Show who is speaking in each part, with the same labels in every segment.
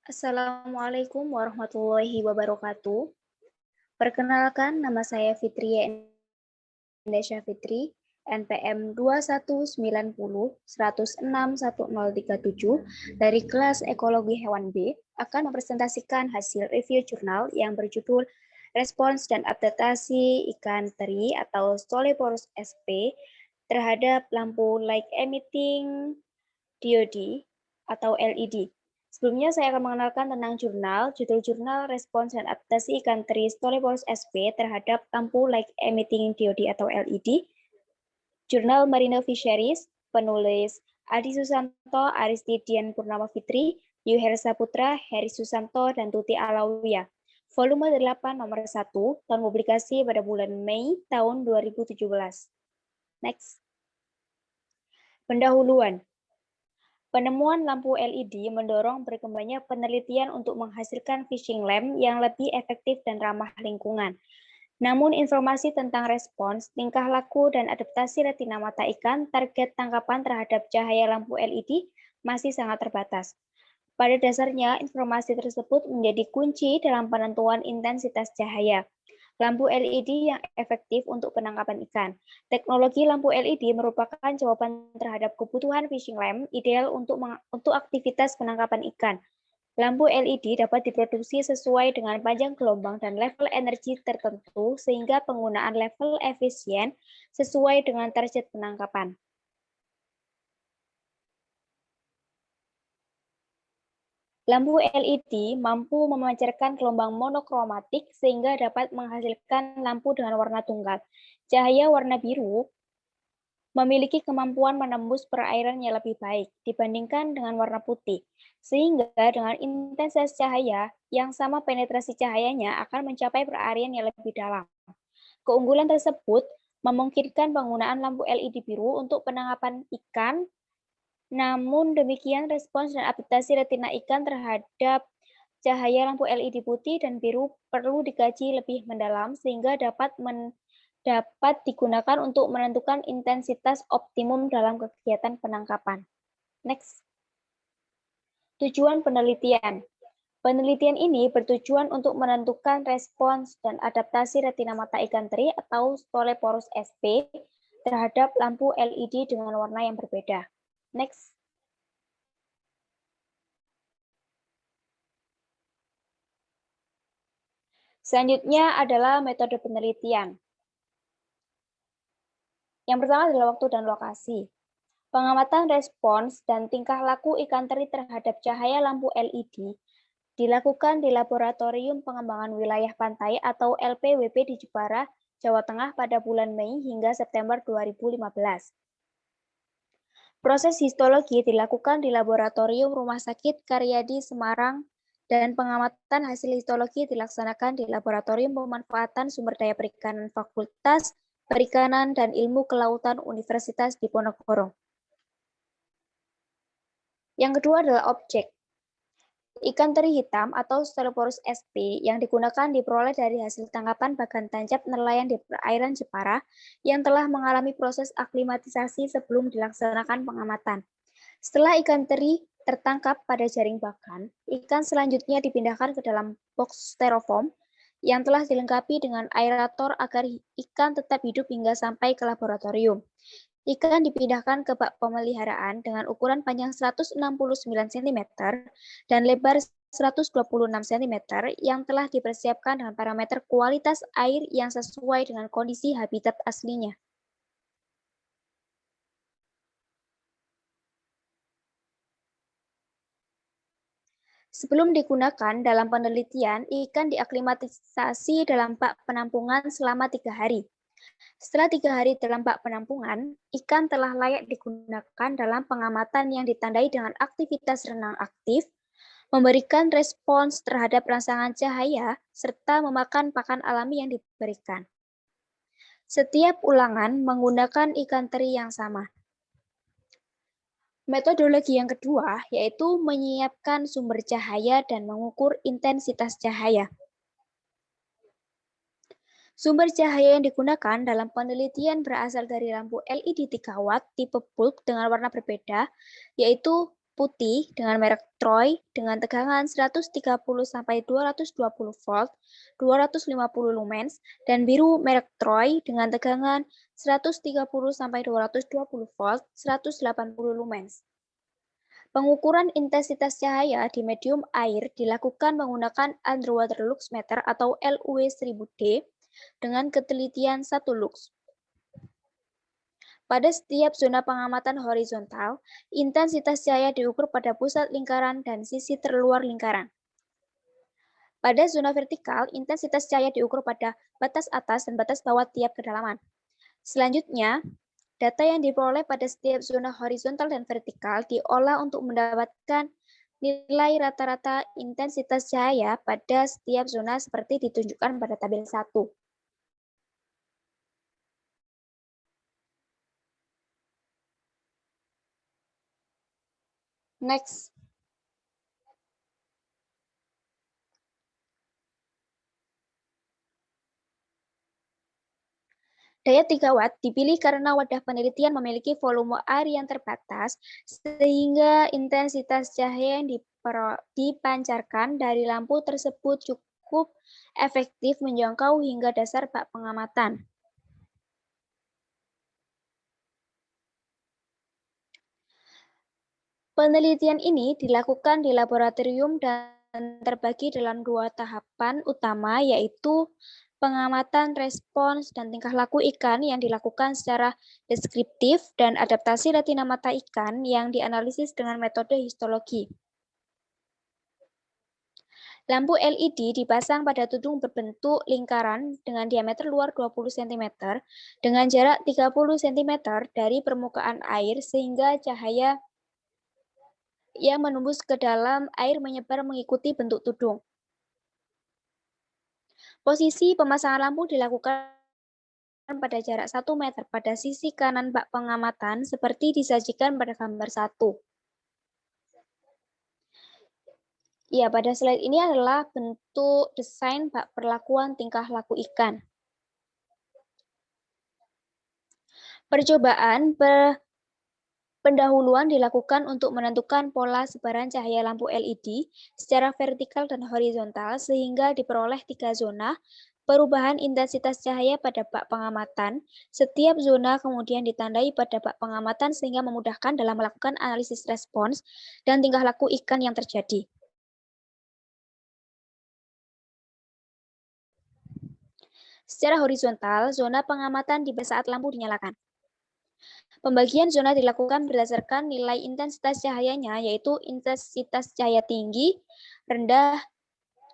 Speaker 1: Assalamualaikum warahmatullahi wabarakatuh. Perkenalkan, nama saya Fitri Endesya Fitri, NPM 21901061037 dari kelas Ekologi Hewan B akan mempresentasikan hasil review jurnal yang berjudul Respons dan Adaptasi Ikan Teri atau Stoleporus sp terhadap lampu light emitting diode atau LED. Sebelumnya saya akan mengenalkan tentang jurnal. Judul jurnal Respons dan Adaptasi Ikan Teri Stoleporus sp terhadap lampu light emitting diode atau LED. Jurnal Marine Fisheries, penulis Adi Susanto, Aristidian Purnama Fitri, Yuher Saputra, Heri Susanto, dan Tuti Alawiyah. Volume 8 nomor 1, tahun publikasi pada bulan Mei tahun 2017. Next. Pendahuluan. Penemuan lampu LED mendorong berkembangnya penelitian untuk menghasilkan fishing lamp yang lebih efektif dan ramah lingkungan. Namun informasi tentang respons, tingkah laku, dan adaptasi retina mata ikan target tangkapan terhadap cahaya lampu LED masih sangat terbatas. Pada dasarnya, informasi tersebut menjadi kunci dalam penentuan intensitas cahaya lampu LED yang efektif untuk penangkapan ikan. Teknologi lampu LED merupakan jawaban terhadap kebutuhan fishing lamp ideal untuk aktivitas penangkapan ikan. Lampu LED dapat diproduksi sesuai dengan panjang gelombang dan level energi tertentu sehingga penggunaan level efisien sesuai dengan target penangkapan. Lampu LED mampu memancarkan gelombang monokromatik sehingga dapat menghasilkan lampu dengan warna tunggal. Cahaya warna biru memiliki kemampuan menembus perairan yang lebih baik dibandingkan dengan warna putih, sehingga dengan intensitas cahaya yang sama penetrasi cahayanya akan mencapai perairan yang lebih dalam. Keunggulan tersebut memungkinkan penggunaan lampu LED biru untuk penangkapan ikan. Namun demikian, respons dan adaptasi retina ikan terhadap cahaya lampu LED putih dan biru perlu dikaji lebih mendalam sehingga dapat digunakan untuk menentukan intensitas optimum dalam kegiatan penangkapan. Next. Tujuan penelitian. Penelitian ini bertujuan untuk menentukan respons dan adaptasi retina mata ikan teri atau Stoleporus sp terhadap lampu LED dengan warna yang berbeda. Next. Selanjutnya adalah metode penelitian. Yang pertama adalah waktu dan lokasi. Pengamatan respons dan tingkah laku ikan teri terhadap cahaya lampu LED dilakukan di Laboratorium Pengembangan Wilayah Pantai atau LPWP di Jepara, Jawa Tengah pada bulan Mei hingga September 2015. Proses histologi dilakukan di Laboratorium Rumah Sakit Karyadi Semarang dan pengamatan hasil histologi dilaksanakan di Laboratorium Pemanfaatan Sumber Daya Perikanan Fakultas Perikanan dan Ilmu Kelautan Universitas Diponegoro. Yang kedua adalah objek. Ikan teri hitam atau Stoleporus sp yang digunakan diperoleh dari hasil tangkapan bagan tancap nelayan di perairan Jepara yang telah mengalami proses aklimatisasi sebelum dilaksanakan pengamatan. Setelah ikan teri tertangkap pada jaring bagan, ikan selanjutnya dipindahkan ke dalam box styrofoam yang telah dilengkapi dengan aerator agar ikan tetap hidup hingga sampai ke laboratorium. Ikan dipindahkan ke bak pemeliharaan dengan ukuran panjang 169 cm dan lebar 126 cm yang telah dipersiapkan dengan parameter kualitas air yang sesuai dengan kondisi habitat aslinya. Sebelum digunakan dalam penelitian, ikan diaklimatisasi dalam bak penampungan selama 3 hari. Setelah 3 hari dalam bak penampungan, ikan telah layak digunakan dalam pengamatan yang ditandai dengan aktivitas renang aktif, memberikan respons terhadap rangsangan cahaya, serta memakan pakan alami yang diberikan. Setiap ulangan menggunakan ikan teri yang sama. Metodologi yang kedua yaitu menyiapkan sumber cahaya dan mengukur intensitas cahaya. Sumber cahaya yang digunakan dalam penelitian berasal dari lampu LED 3 watt tipe bulb dengan warna berbeda, yaitu putih dengan merek Troy dengan tegangan 130–220 volt, 250 lumens, dan biru merek Troy dengan tegangan 130–220 volt, 180 lumens. Pengukuran intensitas cahaya di medium air dilakukan menggunakan underwater lux meter atau LUW 1000D dengan ketelitian 1 lux. Pada setiap zona pengamatan horizontal, intensitas cahaya diukur pada pusat lingkaran dan sisi terluar lingkaran. Pada zona vertikal, intensitas cahaya diukur pada batas atas dan batas bawah tiap kedalaman. Selanjutnya, data yang diperoleh pada setiap zona horizontal dan vertikal diolah untuk mendapatkan nilai rata-rata intensitas cahaya pada setiap zona seperti ditunjukkan pada tabel 1. Next. Daya 3 watt dipilih karena wadah penelitian memiliki volume air yang terbatas, sehingga intensitas cahaya yang dipancarkan dari lampu tersebut cukup efektif menjangkau hingga dasar bak pengamatan. Penelitian ini dilakukan di laboratorium dan terbagi dalam 2 tahapan utama, yaitu pengamatan respons dan tingkah laku ikan yang dilakukan secara deskriptif dan adaptasi retina mata ikan yang dianalisis dengan metode histologi. Lampu LED dipasang pada tudung berbentuk lingkaran dengan diameter luar 20 cm dengan jarak 30 cm dari permukaan air sehingga cahaya yang menembus ke dalam air menyebar mengikuti bentuk tudung. Posisi pemasangan lampu dilakukan pada jarak 1 meter pada sisi kanan bak pengamatan seperti disajikan pada gambar 1. Ya, pada slide ini adalah bentuk desain bak perlakuan tingkah laku ikan. Percobaan pendahuluan dilakukan untuk menentukan pola sebaran cahaya lampu LED secara vertikal dan horizontal sehingga diperoleh 3 zona perubahan intensitas cahaya pada bak pengamatan. Setiap zona kemudian ditandai pada bak pengamatan sehingga memudahkan dalam melakukan analisis respons dan tingkah laku ikan yang terjadi. Secara horizontal, zona pengamatan di saat lampu dinyalakan. Pembagian zona dilakukan berdasarkan nilai intensitas cahayanya, yaitu intensitas cahaya tinggi, rendah,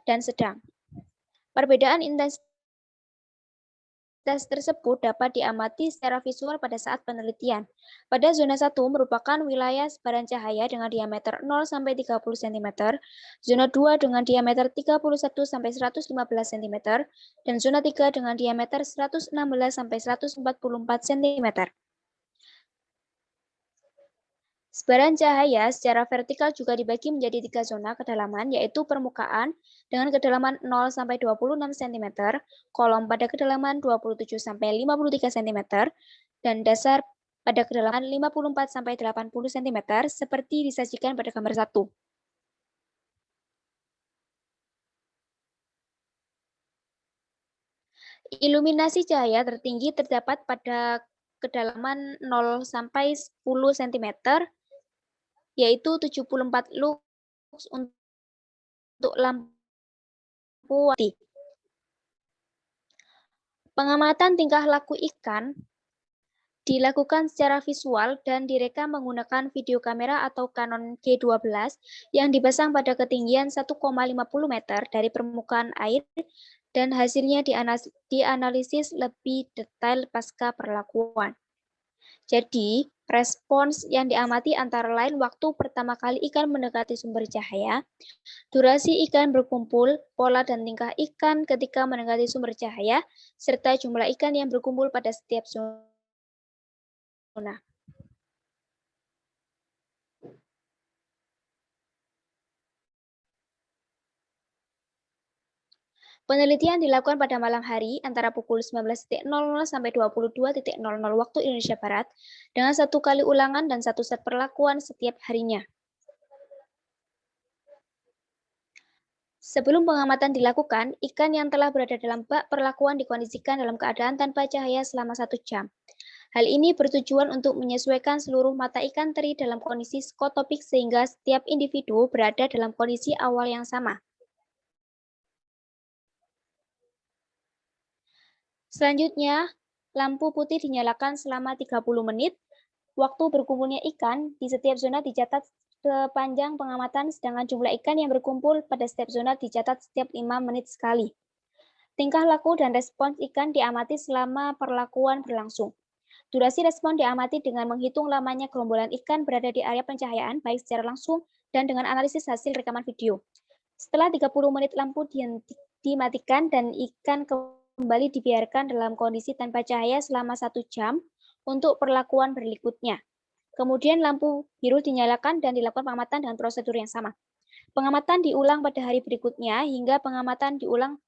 Speaker 1: dan sedang. Perbedaan intensitas tersebut dapat diamati secara visual pada saat penelitian. Pada zona 1 merupakan wilayah sebaran cahaya dengan diameter 0 sampai 30 cm, zona 2 dengan diameter 31 sampai 115 cm, dan zona 3 dengan diameter 116 sampai 144 cm. Sebaran cahaya secara vertikal juga dibagi menjadi 3 zona kedalaman, yaitu permukaan dengan kedalaman 0 sampai 26 cm, kolom pada kedalaman 27 sampai 53 cm, dan dasar pada kedalaman 54 sampai 80 cm seperti disajikan pada gambar 1. Iluminasi cahaya tertinggi terdapat pada kedalaman 0 sampai 10 cm, yaitu 74 lux untuk lampu wati. Pengamatan tingkah laku ikan dilakukan secara visual dan direkam menggunakan video kamera atau Canon G12 yang dipasang pada ketinggian 1,50 meter dari permukaan air dan hasilnya dianalisis lebih detail pasca perlakuan. Jadi, respons yang diamati antara lain waktu pertama kali ikan mendekati sumber cahaya, durasi ikan berkumpul, pola dan tingkah ikan ketika mendekati sumber cahaya, serta jumlah ikan yang berkumpul pada setiap zona. Penelitian dilakukan pada malam hari antara pukul 19.00 sampai 22.00 waktu Indonesia Barat dengan 1 kali ulangan dan 1 set perlakuan setiap harinya. Sebelum pengamatan dilakukan, ikan yang telah berada dalam bak perlakuan dikondisikan dalam keadaan tanpa cahaya selama 1 jam. Hal ini bertujuan untuk menyesuaikan seluruh mata ikan teri dalam kondisi skotopik sehingga setiap individu berada dalam kondisi awal yang sama. Selanjutnya, lampu putih dinyalakan selama 30 menit. Waktu berkumpulnya ikan di setiap zona dicatat sepanjang pengamatan, sedangkan jumlah ikan yang berkumpul pada setiap zona dicatat setiap 5 menit sekali. Tingkah laku dan respons ikan diamati selama perlakuan berlangsung. Durasi respon diamati dengan menghitung lamanya gerombolan ikan berada di area pencahayaan, baik secara langsung dan dengan analisis hasil rekaman video. Setelah 30 menit lampu dimatikan dan ikan kembali dibiarkan dalam kondisi tanpa cahaya selama 1 jam untuk perlakuan berikutnya. Kemudian lampu biru dinyalakan dan dilakukan pengamatan dengan prosedur yang sama. Pengamatan diulang pada hari berikutnya hingga pengamatan diulang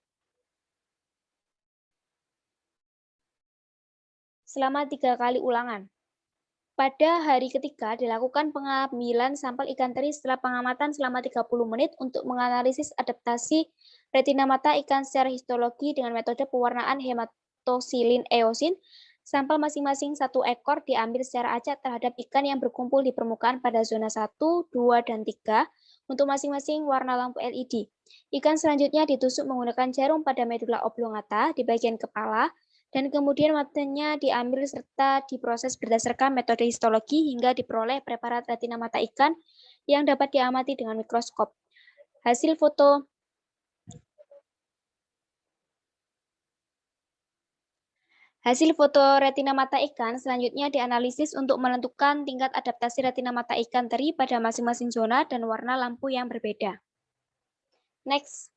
Speaker 1: selama 3 kali ulangan. Pada hari ketiga, dilakukan pengambilan sampel ikan teri setelah pengamatan selama 30 menit untuk menganalisis adaptasi retina mata ikan secara histologi dengan metode pewarnaan hematosilin eosin. Sampel masing-masing 1 ekor diambil secara acak terhadap ikan yang berkumpul di permukaan pada zona 1, 2, dan 3 untuk masing-masing warna lampu LED. Ikan selanjutnya ditusuk menggunakan jarum pada medula oblongata di bagian kepala, dan kemudian matanya diambil serta diproses berdasarkan metode histologi hingga diperoleh preparat retina mata ikan yang dapat diamati dengan mikroskop. Hasil foto retina mata ikan selanjutnya dianalisis untuk menentukan tingkat adaptasi retina mata ikan teri pada masing-masing zona dan warna lampu yang berbeda. Next.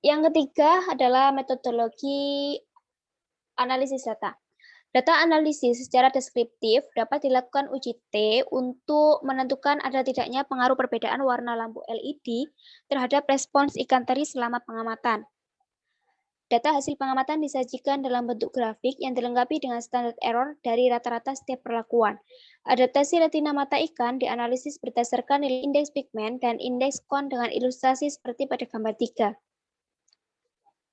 Speaker 1: Yang ketiga adalah metodologi analisis data. Data analisis secara deskriptif dapat dilakukan uji T untuk menentukan ada tidaknya pengaruh perbedaan warna lampu LED terhadap respons ikan teri selama pengamatan. Data hasil pengamatan disajikan dalam bentuk grafik yang dilengkapi dengan standar error dari rata-rata setiap perlakuan. Adaptasi retina mata ikan dianalisis berdasarkan nilai indeks pigmen dan indeks kon dengan ilustrasi seperti pada gambar 3.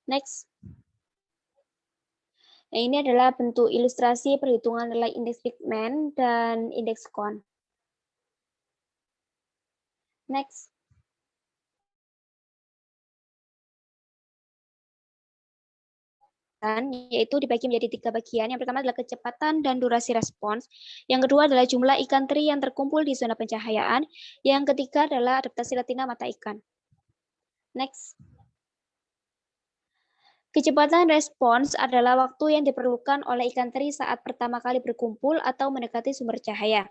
Speaker 1: Next. Nah, ini adalah bentuk ilustrasi perhitungan nilai indeks pigmen dan indeks kon. Next. Yaitu dibagi menjadi 3 bagian. Yang pertama adalah kecepatan dan durasi respons. Yang kedua adalah jumlah ikan teri yang terkumpul di zona pencahayaan. Yang ketiga adalah adaptasi retina mata ikan. Next. Kecepatan respons adalah waktu yang diperlukan oleh ikan teri saat pertama kali berkumpul atau mendekati sumber cahaya.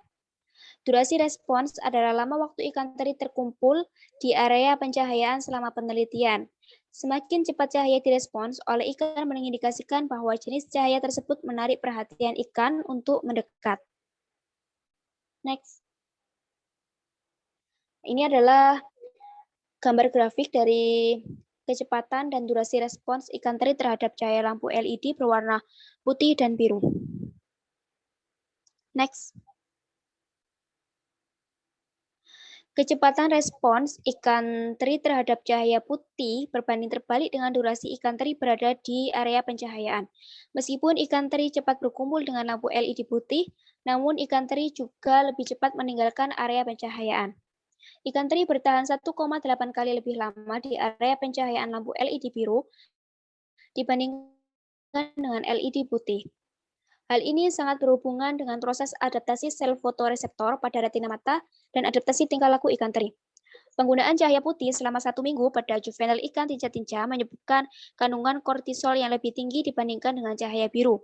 Speaker 1: Durasi respons adalah lama waktu ikan teri terkumpul di area pencahayaan selama penelitian. Semakin cepat cahaya direspons oleh ikan mengindikasikan bahwa jenis cahaya tersebut menarik perhatian ikan untuk mendekat. Next. Ini adalah gambar grafik dari kecepatan dan durasi respons ikan teri terhadap cahaya lampu LED berwarna putih dan biru. Next. Kecepatan respons ikan teri terhadap cahaya putih berbanding terbalik dengan durasi ikan teri berada di area pencahayaan. Meskipun ikan teri cepat berkumpul dengan lampu LED putih, namun ikan teri juga lebih cepat meninggalkan area pencahayaan. Ikan teri bertahan 1,8 kali lebih lama di area pencahayaan lampu LED biru dibandingkan dengan LED putih. Hal ini sangat berhubungan dengan proses adaptasi sel fotoreseptor pada retina mata dan adaptasi tingkah laku ikan teri. Penggunaan cahaya putih selama 1 minggu pada juvenil ikan tinja-tinja menyebabkan kandungan kortisol yang lebih tinggi dibandingkan dengan cahaya biru.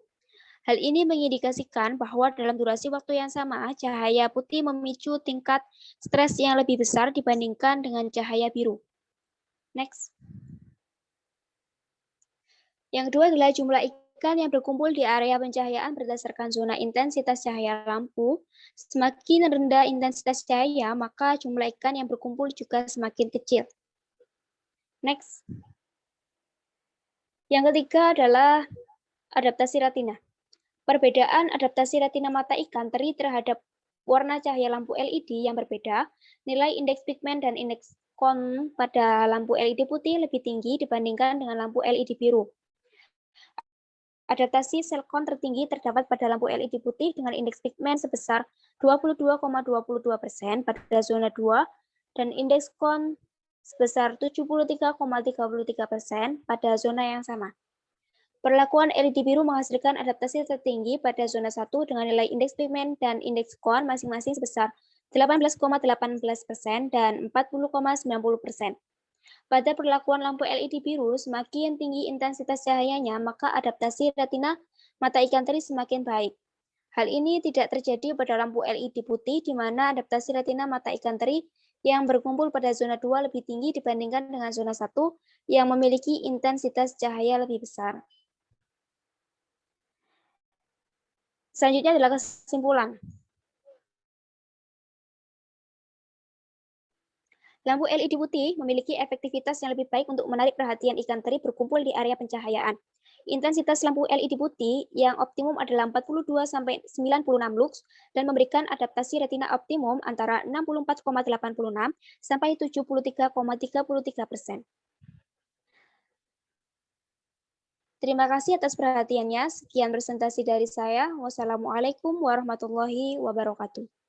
Speaker 1: Hal ini mengindikasikan bahwa dalam durasi waktu yang sama, cahaya putih memicu tingkat stres yang lebih besar dibandingkan dengan cahaya biru. Next. Yang kedua adalah jumlah ikan yang berkumpul di area pencahayaan berdasarkan zona intensitas cahaya lampu. Semakin rendah intensitas cahaya, maka jumlah ikan yang berkumpul juga semakin kecil. Next. Yang ketiga adalah adaptasi retina. Perbedaan adaptasi retina mata ikan teri terhadap warna cahaya lampu LED yang berbeda, nilai indeks pigmen dan indeks kon pada lampu LED putih lebih tinggi dibandingkan dengan lampu LED biru. Adaptasi selkon tertinggi terdapat pada lampu LED putih dengan indeks pigmen sebesar 22,22% pada zona 2 dan indeks kon sebesar 73,33% pada zona yang sama. Perlakuan LED biru menghasilkan adaptasi tertinggi pada zona 1 dengan nilai indeks pigmen dan indeks kon masing-masing sebesar 18,18% dan 40,90%. Pada perlakuan lampu LED biru, semakin tinggi intensitas cahayanya, maka adaptasi retina mata ikan teri semakin baik. Hal ini tidak terjadi pada lampu LED putih, di mana adaptasi retina mata ikan teri yang berkumpul pada zona 2 lebih tinggi dibandingkan dengan zona 1 yang memiliki intensitas cahaya lebih besar. Selanjutnya adalah kesimpulan. Lampu LED putih memiliki efektivitas yang lebih baik untuk menarik perhatian ikan teri berkumpul di area pencahayaan. Intensitas lampu LED putih yang optimum adalah 42-96 lux dan memberikan adaptasi retina optimum antara 64,86 sampai 73,33%. Terima kasih atas perhatiannya. Sekian presentasi dari saya. Wassalamualaikum warahmatullahi wabarakatuh.